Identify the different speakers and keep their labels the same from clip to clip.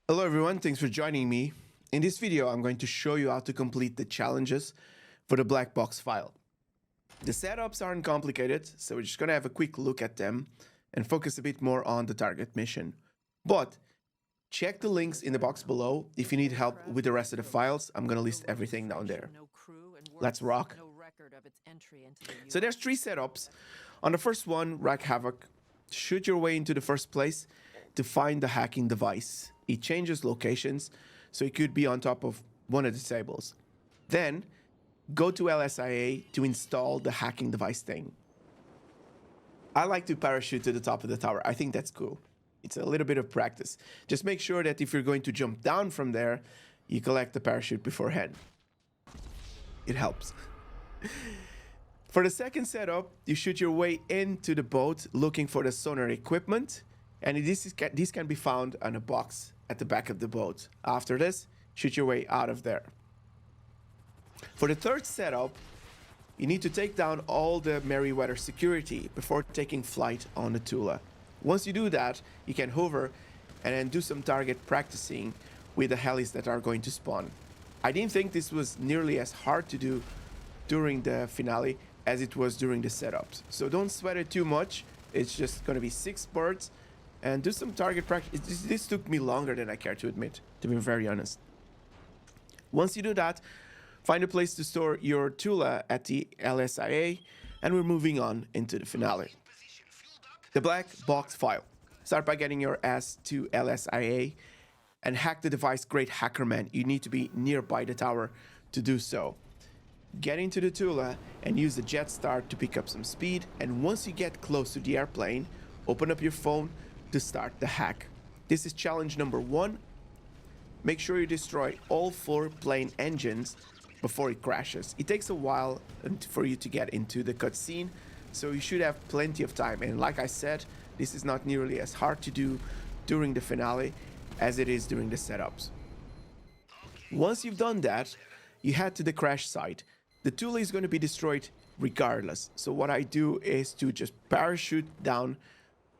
Speaker 1: Hello everyone, thanks for joining me. In this video, I'm going to show you how to complete the challenges for the black box file. The setups aren't complicated, so we're just going to have a quick look at them and focus a bit more on the target mission. But check the links in the box below if you need help with the rest of the files. I'm going to list everything down there. Let's rock. So there's 3 setups. On the first one, Wreak Havoc. Shoot your way into the first place to find the hacking device. It changes locations, so it could be on top of one of the tables. Then, go to LSIA to install the hacking device thing. I like to parachute to the top of the tower. I think that's cool. It's a little bit of practice. Just make sure that if you're going to jump down from there, you collect the parachute beforehand. It helps. For the second setup, you shoot your way into the boat looking for the sonar equipment, and this can be found on a box at the back of the boat. After this, shoot your way out of there. For the third setup, you need to take down all the Merryweather security before taking flight on the Tula. Once you do that, you can hover and then do some target practicing with the helis that are going to spawn. I didn't think this was nearly as hard to do during the finale as it was during the setups. So don't sweat it too much. It's just going to be 6 birds and do some target practice. This took me longer than I care to admit, to be very honest. Once you do that, find a place to store your Tula at the LSIA, and we're moving on into the finale. The black box file. Start by getting your ass to LSIA and hack the device. Great hacker man. You need to be nearby the tower to do so. Get into the Tula and use the jet start to pick up some speed, and once you get close to the airplane, open up your phone to start the hack. This is challenge number 1. Make sure you destroy all 4 plane engines before it crashes. It takes a while for you to get into the cutscene, so you should have plenty of time. And like I said, this is not nearly as hard to do during the finale as it is during the setups. Once you've done that, you head to the crash site. The Tula is going to be destroyed regardless. So what I do is to just parachute down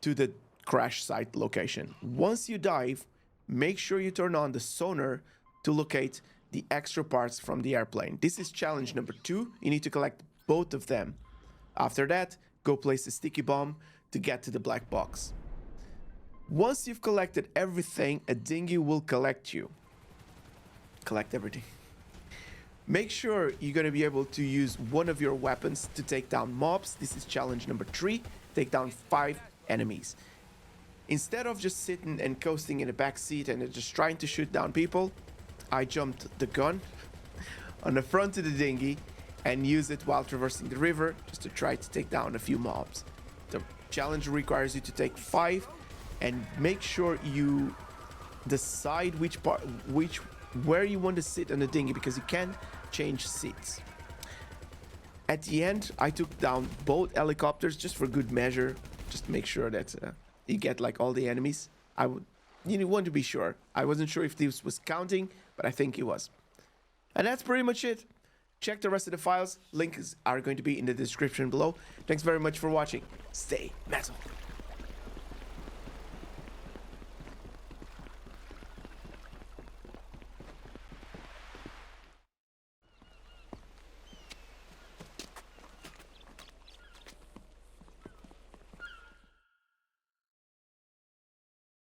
Speaker 1: to the crash site location. Once you dive, make sure you turn on the sonar to locate the extra parts from the airplane. This is challenge number 2. You need to collect both of them. After that, go place a sticky bomb to get to the black box. Once you've collected everything, a dinghy will collect you. Collect everything. Make sure you're going to be able to use one of your weapons to take down mobs. This is challenge number 3. Take down 5 enemies. Instead of just sitting and coasting in the back seat and just trying to shoot down people, I jumped the gun on the front of the dinghy and used it while traversing the river just to try to take down a few mobs. The challenge requires you to take 5 and make sure you decide where you want to sit on the dinghy, because you can change seats. At the end, I took down both helicopters just for good measure, just to make sure that you get like all the enemies. You want to be sure. I wasn't sure if this was counting, but I think it was. And that's pretty much it. Check the rest of the files. Links are going to be in the description below. Thanks very much for watching. Stay metal.